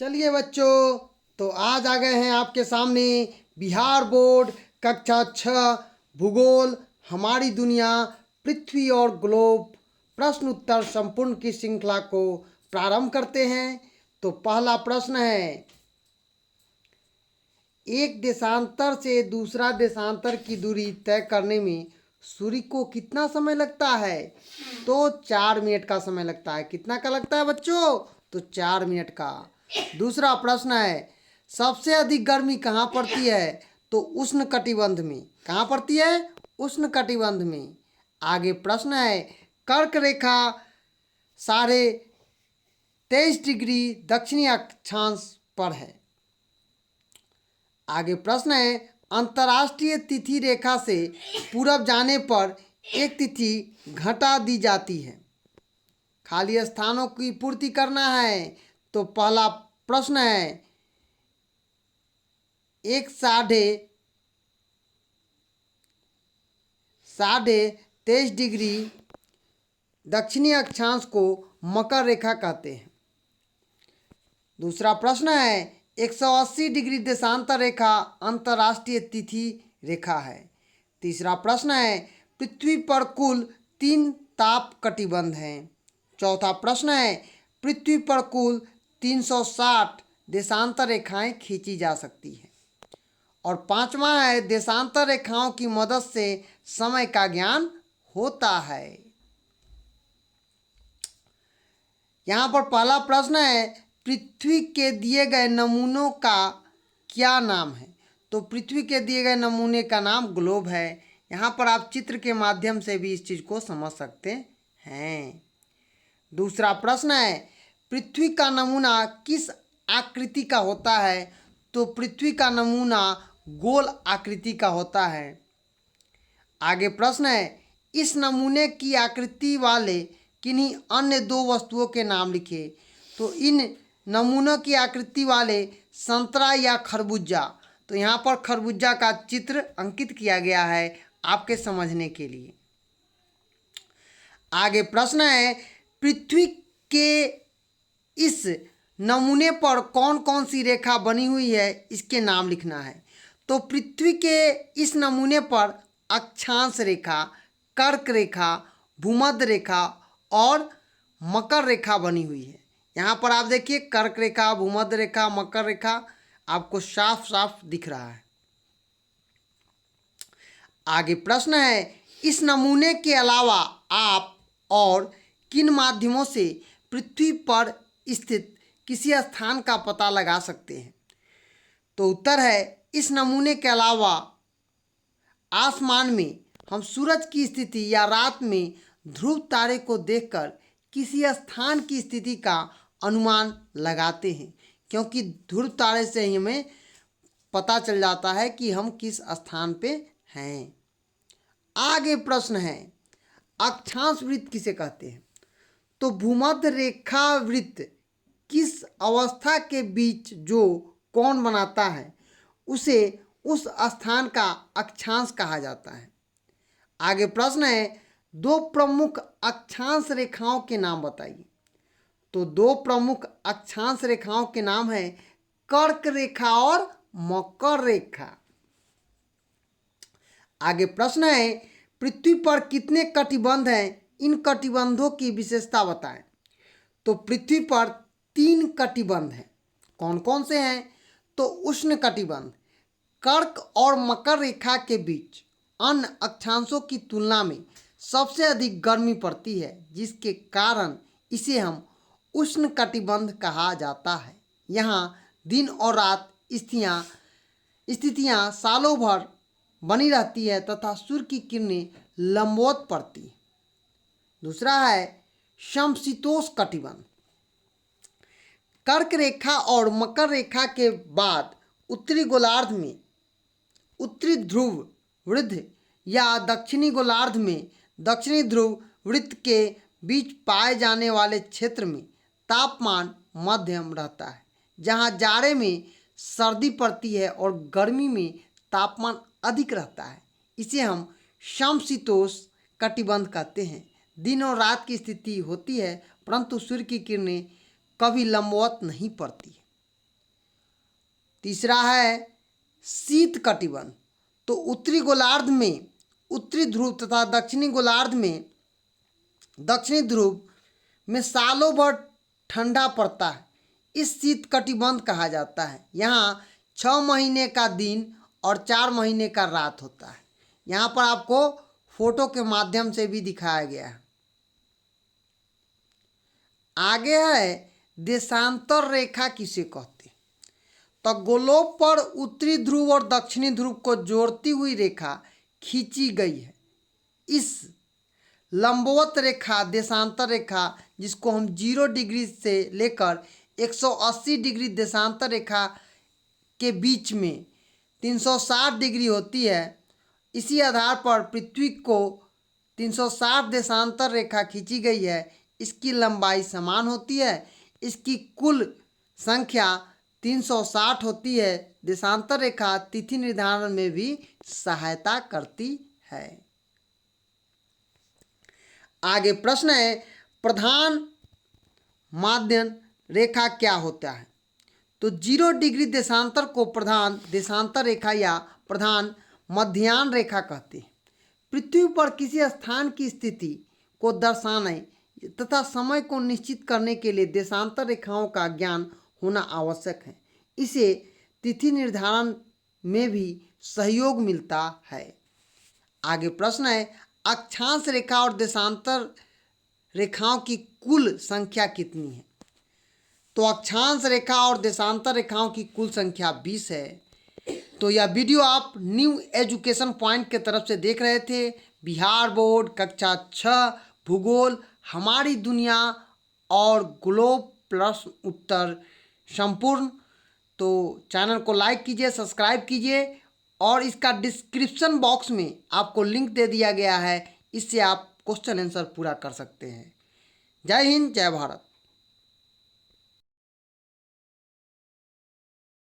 चलिए बच्चों, तो आज आ गए हैं आपके सामने बिहार बोर्ड कक्षा 6 भूगोल हमारी दुनिया पृथ्वी और ग्लोब प्रश्न उत्तर संपूर्ण की श्रृंखला को प्रारंभ करते हैं। तो पहला प्रश्न है, एक देशांतर से दूसरा देशांतर की दूरी तय करने में सूर्य को कितना समय लगता है? तो 4 मिनट का समय लगता है। कितना का लगता है बच्चों? तो 4 मिनट का। दूसरा प्रश्न है, सबसे अधिक गर्मी कहाँ पड़ती है? तो उष्ण कटिबंध में। कहाँ पड़ती है? उष्ण कटिबंध में। आगे प्रश्न है, कर्क रेखा 23.5 डिग्री दक्षिणी अक्षांश पर है। आगे प्रश्न है, अंतर्राष्ट्रीय तिथि रेखा से पूरब जाने पर एक तिथि घटा दी जाती है। खाली स्थानों की पूर्ति करना है। तो पहला प्रश्न है, 23.5 डिग्री दक्षिणी अक्षांश को मकर रेखा कहते हैं। दूसरा प्रश्न है, 180 डिग्री देशांतर रेखा अंतर्राष्ट्रीय तिथि रेखा है। तीसरा प्रश्न है, पृथ्वी पर कुल 3 ताप कटिबंध हैं। चौथा प्रश्न है, पृथ्वी पर कुल 360 देशांतर रेखाएं खींची जा सकती हैं। और पांचवा है, देशांतर रेखाओं की मदद से समय का ज्ञान होता है। यहाँ पर पहला प्रश्न है, पृथ्वी के दिए गए नमूनों का क्या नाम है? तो पृथ्वी के दिए गए नमूने का नाम ग्लोब है। यहाँ पर आप चित्र के माध्यम से भी इस चीज़ को समझ सकते हैं। दूसरा प्रश्न है, पृथ्वी का नमूना किस आकृति का होता है? तो पृथ्वी का नमूना गोल आकृति का होता है। आगे प्रश्न है, इस नमूने की आकृति वाले किन्हीं अन्य 2 वस्तुओं के नाम लिखे। तो इन नमूनों की आकृति वाले संतरा या खरबूजा। तो यहाँ पर खरबूजा का चित्र अंकित किया गया है आपके समझने के लिए। आगे प्रश्न है, पृथ्वी के इस नमूने पर कौन कौन सी रेखा बनी हुई है, इसके नाम लिखना है। तो पृथ्वी के इस नमूने पर अक्षांश रेखा, कर्क रेखा, भूमध्य रेखा और मकर रेखा बनी हुई है। यहाँ पर आप देखिए, कर्क रेखा, भूमध्य रेखा, मकर रेखा आपको साफ साफ दिख रहा है। आगे प्रश्न है, इस नमूने के अलावा आप और किन माध्यमों से पृथ्वी पर स्थित किसी स्थान का पता लगा सकते हैं? तो उत्तर है, इस नमूने के अलावा आसमान में हम सूरज की स्थिति या रात में ध्रुव तारे को देखकर किसी स्थान की स्थिति का अनुमान लगाते हैं, क्योंकि ध्रुव तारे से ही हमें पता चल जाता है कि हम किस स्थान पे हैं। आगे प्रश्न है, अक्षांश वृत्त किसे कहते हैं? तो भूमध्य रेखा वृत्त किस अवस्था के बीच जो कोण बनाता है उसे उस स्थान का अक्षांश कहा जाता है। आगे प्रश्न है, 2 प्रमुख अक्षांश रेखाओं के नाम बताइए। तो 2 प्रमुख अक्षांश रेखाओं के नाम है कर्क रेखा और मकर रेखा। आगे प्रश्न है, पृथ्वी पर कितने कटिबंध हैं? इन कटिबंधों की विशेषता बताएं। तो पृथ्वी पर 3 कटिबंध हैं। कौन कौन से हैं? तो उष्ण कटिबंध, कर्क और मकर रेखा के बीच अन्य अक्षांशों की तुलना में सबसे अधिक गर्मी पड़ती है, जिसके कारण इसे हम उष्ण कटिबंध कहा जाता है। यहाँ दिन और रात स्थितियाँ सालों भर बनी रहती है तथा सूर्य की किरणें लंबवत पड़ती है। दूसरा है समशीतोष्ण कटिबंध, कर्क रेखा और मकर रेखा के बाद उत्तरी गोलार्ध में उत्तरी ध्रुव वृत्त या दक्षिणी गोलार्ध में दक्षिणी ध्रुव वृत्त के बीच पाए जाने वाले क्षेत्र में तापमान मध्यम रहता है, जहाँ जाड़े में सर्दी पड़ती है और गर्मी में तापमान अधिक रहता है। इसे हम समशीतोष्ण कटिबंध कहते हैं। दिन और रात की स्थिति होती है, परंतु सूर्य की किरणें कभी लंबवत नहीं पड़ती है। तीसरा है शीत कटिबंध। तो उत्तरी गोलार्ध में उत्तरी ध्रुव तथा दक्षिणी गोलार्ध में दक्षिणी ध्रुव में सालों भर ठंडा पड़ता है, इस शीत कटिबंध कहा जाता है। यहाँ 6 महीने का दिन और 4 महीने का रात होता है। यहाँ पर आपको फोटो के माध्यम से भी दिखाया गया है। आगे है देशांतर रेखा किसे कहते हैं। तो गोलोब पर उत्तरी ध्रुव और दक्षिणी ध्रुव को जोड़ती हुई रेखा खींची गई है। इस लंबवत रेखा देशांतर रेखा, जिसको हम 0 डिग्री से लेकर 180 डिग्री देशांतर रेखा के बीच में 360 डिग्री होती है, इसी आधार पर पृथ्वी को 360 देशांतर रेखा खींची गई है। इसकी लंबाई समान होती है, इसकी कुल संख्या 360 होती है। देशांतर रेखा तिथि निर्धारण में भी सहायता करती है। आगे प्रश्न है प्रधान माध्य रेखा क्या होता है। तो 0 डिग्री देशांतर को प्रधान देशांतर रेखा या प्रधान मध्याह्न रेखा कहते हैं। पृथ्वी पर किसी स्थान की स्थिति को दर्शाने तथा समय को निश्चित करने के लिए देशांतर रेखाओं का ज्ञान होना आवश्यक है। इसे तिथि निर्धारण में भी सहयोग मिलता है। आगे प्रश्न है अक्षांश रेखा और देशांतर रेखाओं की कुल संख्या कितनी है। तो अक्षांश रेखा और देशांतर रेखाओं की कुल संख्या 20 है। तो यह वीडियो आप न्यू एजुकेशन पॉइंट के तरफ से देख रहे थे। बिहार बोर्ड कक्षा 6 भूगोल हमारी दुनिया और ग्लोब प्रश्न उत्तर संपूर्ण। तो चैनल को लाइक कीजिए, सब्सक्राइब कीजिए और इसका डिस्क्रिप्शन बॉक्स में आपको लिंक दे दिया गया है, इससे आप क्वेश्चन आंसर पूरा कर सकते हैं। जय हिंद, जय भारत।